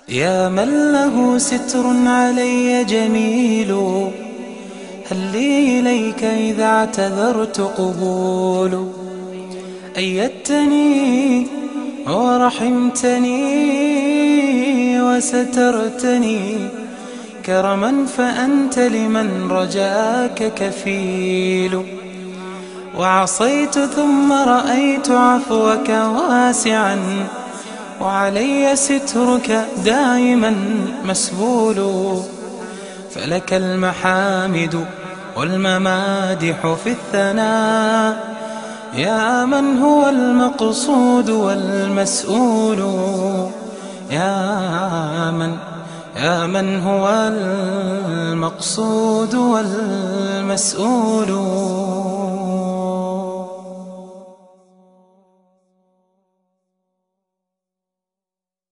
يا من له ستر علي جميل، هل لي إليك إذا اعتذرت قبول؟ أيدتني ورحمتني وسترتني كرما، فأنت لمن رجاك كفيل. وعصيت ثم رأيت عفوك واسعا، وعلي سترك دائما مسبول. فلك المحامد والممادح في الثناء، يا من هو المقصود والمسؤول. يا من هو المقصود والمسؤول.